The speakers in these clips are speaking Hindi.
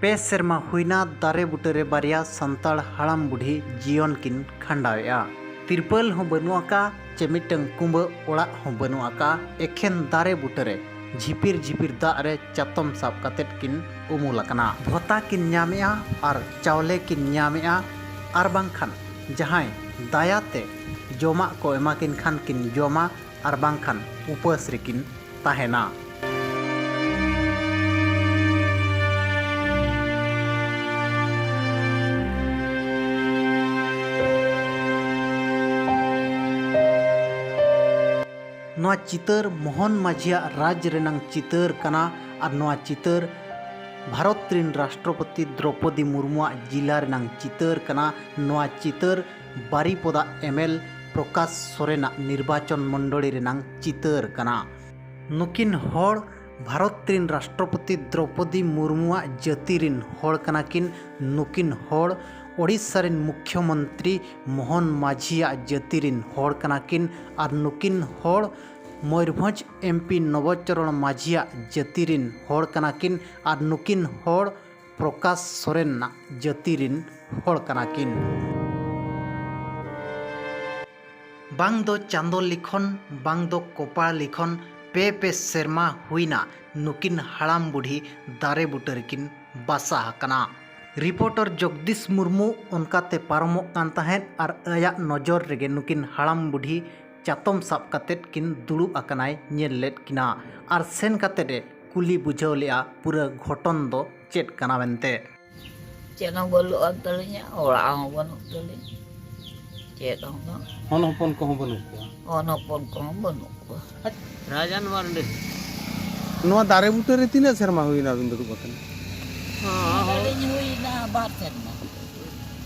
पे सेरमा हुईना दारे बुटरे बारिया संताल हाड़ाम बुढ़ी जीवन किन खांडावेआ। तिरपल हों बनुआका चे मिटंग कुंब ओड़ा हों बनुआका एखेन दारे बुटरे झिपिर झिपिर दाग रे चातम साब कातेट किन उमुलाकना। भोता किन न्यामेआ आर चावले किन न्यामेआ आर बांखान जहां दायाते जोमा को एमा किन खान किन जोमा आर बांखान उपवास रेकिन ताहेना। नवा चितर मोहन माझिया राज्य रेनांग चितर कना और नवा चितर भारत रिन राष्ट्रपति द्रौपदी मुर्मू जिला रेनांग चितर कना। नवा चितर बारीपदा एमएल प्रकाश सोरेना निर्वाचन मंडली रेनांग चितर कना। नुकिन होड़ भारत रिन राष्ट्रपति द्रौपदी मुर्मू जाति रिन होड़ कना किन। नुकिन होड़ ओडिशा रिन मुख्यमंत्री मोहन माझिया जाति रिन होड़ कना किन। और नुकिन होड़ मयूरभंज एमपी नवचरण माझिया जाति रिन होड़ कना किन। और नुकिन होड़ प्रकाश सोरेन जाति रिन होड़ कना किन। बांग दो चांदो लिखन बांग दो कोपाल लिखन पे सेरमा हुईना नुकिन हाड़ाम बुढ़ी दारे बुटर किन बासा हकना। रिपोर्टर जगदीश मुर्मू उनकाते पारमोग कान ताहेन और आया नजर रेगे नुकिन हाड़ाम बुढ़ी चातम साब कातेट किन दुड़ुब आकनाय नेल लेद किना। और सेन कातेटे कुली बुझाव लेआ पूरा घटन दो चेद काना मेनते। चेद हों बनुआ तलिया ओड़ा हों बनु तलिया चेद हों होन हपन को हों बनु को होन हपन को हों बनु को राजन मारंडे नवा दारे बुटे रे तीना शर्मा हुईना बिन दुड़ुब आकना। हां हुईना बार शर्मा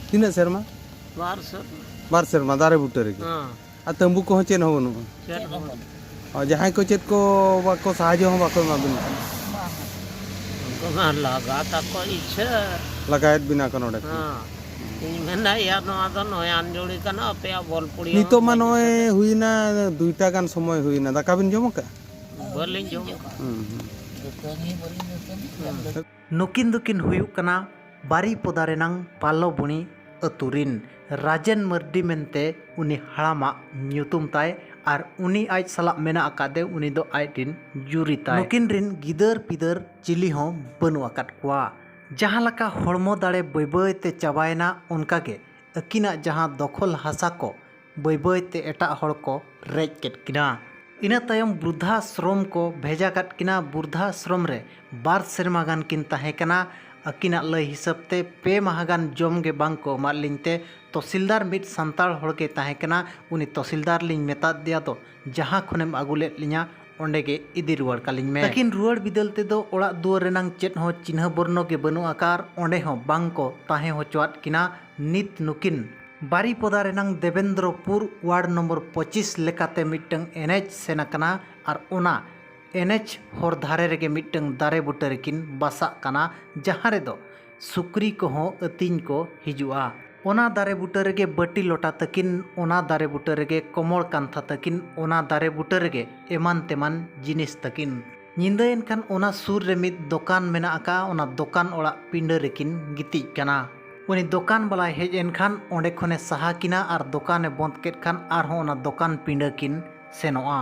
तीना शर्मा बार शर्मा दारे बुटे रे। हां आ तंबू को चेन हो बनु चेद हों और जहां को चेत को बाको साहाय्य हो बाको मा बिन को मा लगा ता को इच्छा लगायत बिना को नोडे। हां मेना या नवा दो नयान जोड़ी कना पे बॉल पुड़ी नितो मा नोए हुईना दुईटा गान समय हुईना दाका बिन जम का बलिन जम नुकिन दुकिन हुयुक कना बारीपदा रेनांग पालो बुणी अतुरिन राजन मर्डी मेनते उनी हाड़ामा ᱧᱩᱛᱩᱢ ताय और उनी आज सला मेना आकादे उनी दो आज दिन जुरी ताय। नुकिन रिन गिदर पिदर चिली हों बनु आकाद कुआ। जहां लका हड़मो दाड़े बय बय ते चाबायना उनका के अकिना जहां दखल हासा को बय बय ते एटा हड़ को रेज केट किना। इना तायम वृद्धाश्रम को भेजा काट किना। वृद्धाश्रम रे बार सेरमा गान किन ताहे कना। अकिना लय हिसाब ते पे माहगान जम गे बांग को मालिंते तहसीलदार मिट संताल होड़के ताहे कना। उनी तहसीलदार लिंग मेता दिया तो जहां खुनेम आगुले लिया ओंडे के इदी रुवाड़ कालिंग में। लेकिन रुवाड़ बिदल ते दो ओड़ा दुआर रेनांग चेत हो चिन्ह बर्णो के बनु आकार ओंडे हो बांग को ताहे हो चुआत किना। नित नुकिन बारीपदा रेनांग देवेंद्रपुर वार्ड नंबर 25 लेकाते मिटंग एनएच सेना कना। और ओना एनएच हर धारे रेगे मिटंग दारे बुटे रेकिन बासा कना। जहां रे दो सुक्री को हो अतिन को हिजुआ। ओना दारे बुटे रेगे बटी लोटा तकिन। ओना दारे बुटे रेगे कमल कांथा तकिन। ओना दारे बुटे रेगे एमान तेमान जिनिस तकिन। निंदायन खान ओना सुर रे मिद दुकान मेना आका। ओना दुकान ओड़ा पिंडा रेकिन गिति कना। उनी दुकान बाला हेज एन खान ओंडे खने सहा किना। और दुकाने बंद केट खान आरहों ओना दुकान पिंडा किन सेनोआ।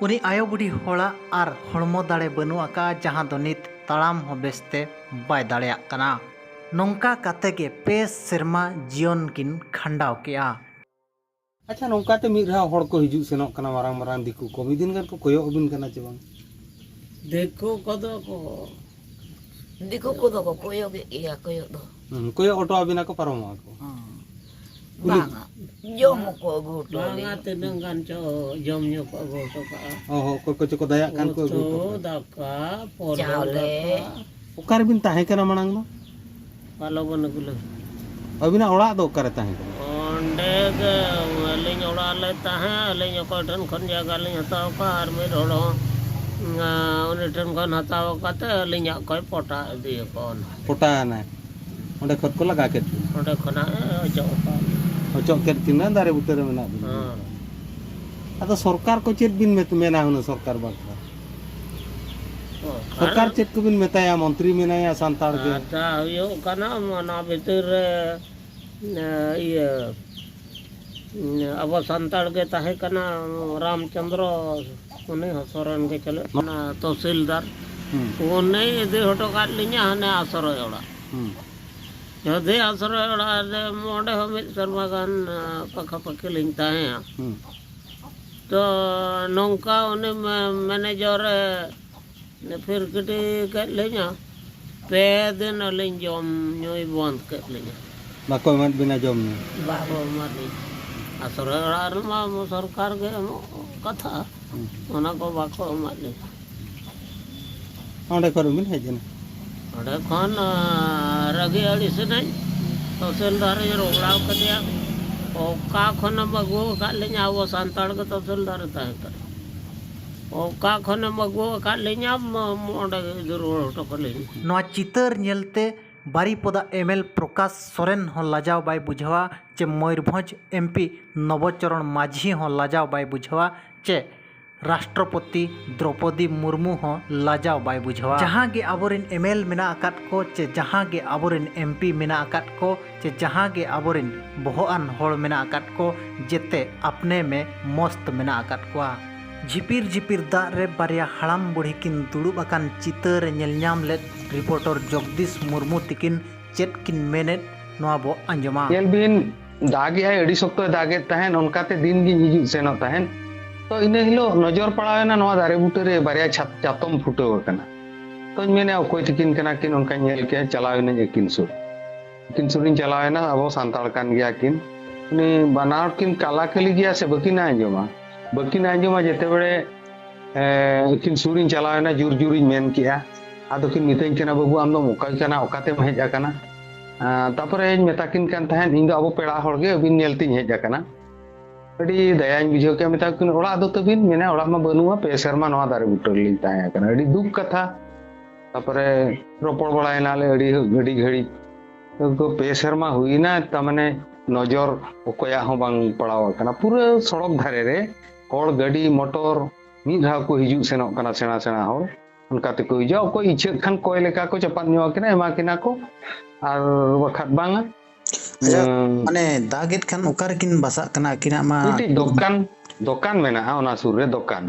उनी आयो बुढ़ी होड़ा और हड़मो दाड़े बनु आका जहां दो नित ताड़ाम हो बेस्ते बाय दाड़ेया कना। नोंका काते के पे सेरमा जीवन किन खंडाव केआ। अच्छा नोंकाते मिरा हड़ को हिजु सेनोक कना मारांग मारांग दिकु को मिदिन गान को कोयो अबिन कना चे बांग देखो कदो को कोयो गे या कोयो दो कोयो ऑटो अबिना को पारमो को बांगा जम को गोटो बांगा ते नंगान चो जम न्यो को गोटो का ओहो को को दया कान को गोटो दाका पोले ओकार बिन ताहे कना मांग नो पालो बन गुलो अबिना ओड़ा दो करे ताहे ओंडे गे लेन ओड़ा ले ताहे लेन को ठन खन जगह ले हताव का आर में रोड़ो उन ठन खन हताव काते लेन कोई पोटा दिए कोन पोटा ना ओंडे खत को लगा के ओंडे खना चौपा ओचok ket tina dari buter mena bin. Atau सरकार को चेत बिन में मेना होना सरकार बात सरकार चेक को बिन मेताया मंत्री मेनाया सांताड़ के ᱟᱪᱪᱷᱟ ᱦᱩᱭᱩᱜ ᱠᱟᱱᱟ ᱚᱱᱟ ᱵᱷᱤᱛᱤᱨ ᱨᱮ ᱤᱭᱟᱹ ᱟᱵᱚ ᱥᱟᱱᱛᱟᱲ ᱜᱮ ᱛᱟᱦᱮᱸ ᱠᱟᱱᱟ ᱨᱟᱢᱪᱚᱱᱫᱨᱚ ᱩᱱᱤ ᱦᱚᱸ ᱥᱚᱨᱮᱱ ᱜᱮ ᱪᱟᱞᱟᱜ ᱠᱟᱱᱟ ᱛᱚᱦᱥᱤᱞᱫᱟᱨ ᱩᱱᱤ ᱤᱫᱤ ᱦᱚᱴᱚ ᱠᱟᱫ ᱞᱤᱧᱟ ᱦᱟᱱᱮ ᱟᱥᱨᱚᱭ ᱚᱲᱟᱜ ᱡᱚᱫᱤ ᱟᱥᱨᱚᱭ ᱚᱲᱟᱜ ᱨᱮ ᱚᱸᱰᱮ ᱦᱚᱸ ᱢᱤᱫ ᱥᱮᱨᱢᱟ ᱜᱟᱱ ᱯᱟᱠᱟᱯᱟᱠᱤ ᱞᱤᱧ ᱛᱟᱦᱮᱸᱭᱟ ᱛᱚ ᱱᱚᱝᱠᱟ ᱩᱱᱤ ᱢᱮᱱᱮᱡᱟᱨᱮ ᱯᱷᱤᱨ ᱠᱤᱴᱤ ᱠᱮᱫ ᱞᱤᱧᱟ 2 ᱫᱤᱱ ᱟᱹᱞᱤᱧ ᱡᱚᱢ ᱧᱩᱭ ᱵᱚᱱᱫ ᱠᱮᱫ ᱞᱤᱧᱟ बाको मत बिना जम में ᱵᱟᱠᱚ ᱮᱢᱟᱞᱤᱧ ᱟᱥᱨᱚᱭ ᱚᱲᱟᱜ ᱨᱮᱢᱟ ᱥᱚᱨᱠᱟর ᱜᱮ ᱮᱢᱚᱜ ᱠᱟᱛᱷᱟ ᱚᱱᱟ ᱠᱚ ᱵᱟᱠᱚ ᱮᱢᱟᱜ ᱞᱤᱧᱟ ओंडे कर बिन हेजना ᱚᱸᱰᱮ ᱠᱷᱚᱱ ᱨᱟᱹᱜᱤ ᱟᱹᱲᱤᱥᱮᱱᱟᱹᱧ ᱛᱚᱦᱥᱤᱞᱫᱟᱨᱤᱧ ᱨᱚᱜᱲᱟᱣ ᱠᱮᱫᱮᱭᱟ ᱚᱠᱟ ᱠᱷᱚᱱᱮᱢ ᱟᱹᱜᱩ ᱟᱠᱟᱫ ᱞᱤᱧᱟ ᱟᱵᱚ ᱥᱟᱱᱛᱟᱲ ᱜᱮ ᱛᱚᱦᱥᱤᱞᱫᱟᱨᱮ ᱛᱟᱦᱮᱸ ᱠᱟᱱᱟ ᱚᱠᱟ ᱠᱷᱚᱱᱮᱢ ᱟᱹᱜᱩ ᱟᱠᱟᱫ ᱞᱤᱧᱟ ᱚᱸᱰᱮ ᱤᱫᱤ ᱨᱩᱣᱟᱹᱲ ᱦᱚᱴᱚ ᱠᱟᱹᱞᱤᱧ ᱱᱚᱣᱟ ᱪᱤᱛᱟᱹᱨ ᱧᱮᱞᱛᱮ ᱵᱟᱨᱤᱯᱚᱫᱟ ᱮᱢᱮᱞ ᱯᱨᱚᱠᱟশ ᱥᱚᱨᱮᱱ ᱦᱚᱸ ᱞᱟᱡᱟᱣ ᱵᱟᱭ ᱵᱩᱡᱷᱟᱹᱣᱟ ᱪᱮ ᱢᱚᱭᱩᱨᱵᱷᱚᱸᱡᱽ ᱮᱢᱯᱤ ᱱᱚᱵᱚᱪᱚᱨᱚণ ᱢᱟᱹᱡᱷᱤ ᱦᱚᱸ ᱞᱟᱡᱟᱣ ᱵᱟᱭ ᱵᱩᱡᱷᱟᱹᱣᱟ ᱪᱮ राष्ट्रपति द्रौपदी मुर्मू हों लाजाव बाय बुझावा जहाँ गे आबोरिन एमएल मेना अकात को चे जहाँ गे आबोरिन एमपी मेना अकात को चे जहाँ गे आबोरिन बोहोआन होड़ मेना अकात को जेते अपने में मस्त मेना अकात को झिपिर झिपिर दा रे बारिया हड़ाम बुढ़ी किन दुड़ुब अकान चितर नेलनाम लेद रिपोर्टर जगदीश मुर्मू तिकिन चेत किन मेनेट नोआ बो अंजमा येल बिन दागे है अड़ी सप्ताह दागे तहन उनकाते दिन गी हिजु सेनो तहन तो इने हिलो नजर पड़ावेना नोआ दारे बुटे रे बारिया चातम फुटो कना तो मेने अकोय तिकिन कना किन उनका नेल के चलावेना एकिन सुरिन चलावेना अब सांताड़ कान गया किन उनी बनार किन काला कली गया से बकिना अंजमा जेते बड़े किन सुरिन चलावेना जुर जुरिन मेन किया आदो किन मितेन कना बाबू आम दो मोकाई कना ओकाते हेज आकना तापरे मेताकिन कान तहन इन दो अब पेड़ा होड़गे अबिन नेलतिन हेज आकना अड़ी दयाñ बुझाव के मेता किन ओड़ा दो तबिन मेने ओड़ा मा बनुआ 2 सेरमा नवा दारे बुटर लिन ताहे आकना अड़ी दुख कथा तापरे रोपड़ बड़ायनाले अड़ी घड़ी तो 2 सेरमा हुईना तमने नजर ओकोया हो बांग पड़ाव आकना पूरा सड़क धारे रे होड़ गाड़ी मोटर मिद धाव को हिजु सेनो कना सेना सेना होड़ उनकाते को हिजु को इच्छा खान कोय लेका को चपात न्यो किना एमा किना को आर बखत बांगा माने दागेत खान ओकार किन बसा कना किना मा दोकान मेना ओना सुर रे दोकान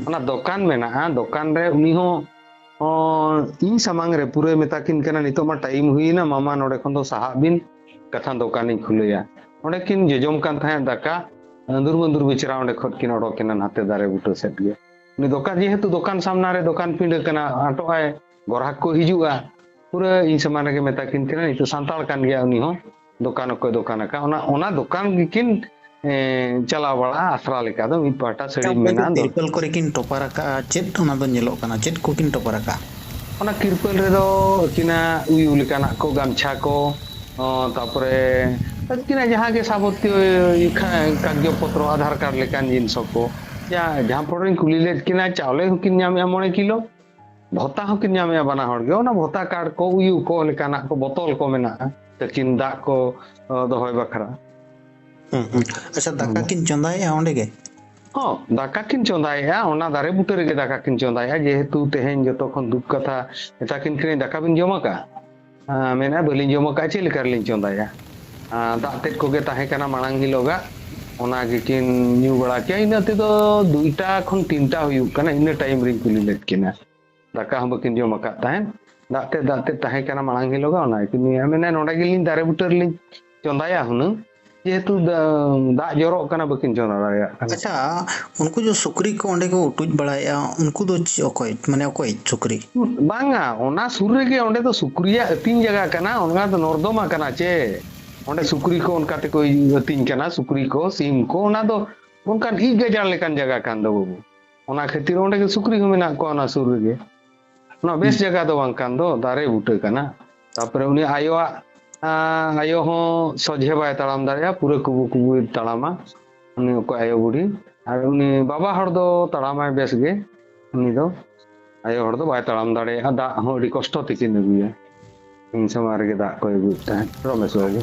ओना दोकान मेना दोकान रे उनी हो इन समांग रे पूरे मेताकिन कना नितो मा टाइम हुईना मामा नोडे खन दो साहा बिन कथा दोकान इन खुलेया ओडे किन जेजोम कान थाया दाका अंदुर बिचरा ओडे खट किन ओडो किन हाते दारे बुटो सेट गे उनी दोकान जेहेतु दोकान सामना रे दोकान पिंड कना आटो आए गोराक को हिजुआ पूरा इन समान रे मेताकिन कना नितो सांताल कान गया उनी हो दोकान को दोकान का ओना दोकान किन चला बड़ा आसरा लेका दो मिद पाटा सड़ी मेना दो किरपल करे किन टोपारा का चेत ओना दो नेलो कना चेत को किन टोपारा का ओना किरपल रे दो किना उयु लेकाना को गामछा को तापरे किना जहां के साबत्य कागज पत्र आधार कार्ड लेकान जिनस को या जहां पर कुलीले किना चावले हो किन नामे मोने किलो भत्ता हो किन नामे बना हड़ गे ओना भत्ता कार्ड को उयु को लेकाना को बोतल को मेना तकिन दा को दोहय बखरा अच्छा दाका किन चंदाया ओंडे गे हां दाका किन चंदाया ओना दारे बुटे रे दाका किन चंदाया जेहेतु तेहेन जतो खन दुख कथा एता किन किन दाका बिन जमाका मेना बलिन जमाका चे लेकर लिन चंदाया दाते को गे ताहे कना मांग हिलोगा ओना गे किन न्यू बड़ा के इनते दो 2टा खन 3टा हुयु कना इन टाइम रिन कुली लेत किना दाका हम किन जमाका ताहेन दाते ताहे कना मांग हिलोगा ओना किन मेना नोडा गिलिन दारे बुटर लिन चंदाया हुनु जेहेतु दा जरो कना बकिन चंदा दाया अच्छा उनको जो सुकरी को ओंडे को उटुज बड़ाया उनको दो ओकोय माने ओकोय सुकरी बांगा ओना सुर रे ओंडे तो सुक्रिया अतिन जगह कना ओना तो नर्दमा कना चे ओंडे सुक्री को उनकाते कोई अतिन कना सुक्री को सिम को ओना तो उनकान ई गजार लेकान जगह कान दो बाबू ओना खातिर ओंडे के सुक्री को मेना को ओना सुर रे ओना बेस जगह दो बांग कान दो दारे बुटे कना तापरे उनी आयो हो सजे बाय ताड़ाम दारिया पूरे कुबु ताड़ामा उनी को आयो बुढ़ी और उनी बाबा हर दो ताड़ामा बेस गे उनी दो आयो हर दो बाय ताड़ाम दाड़े दा हो अडी कष्ट तिकिन अगुया इन समार गे दा को अगुता रमेश बाबू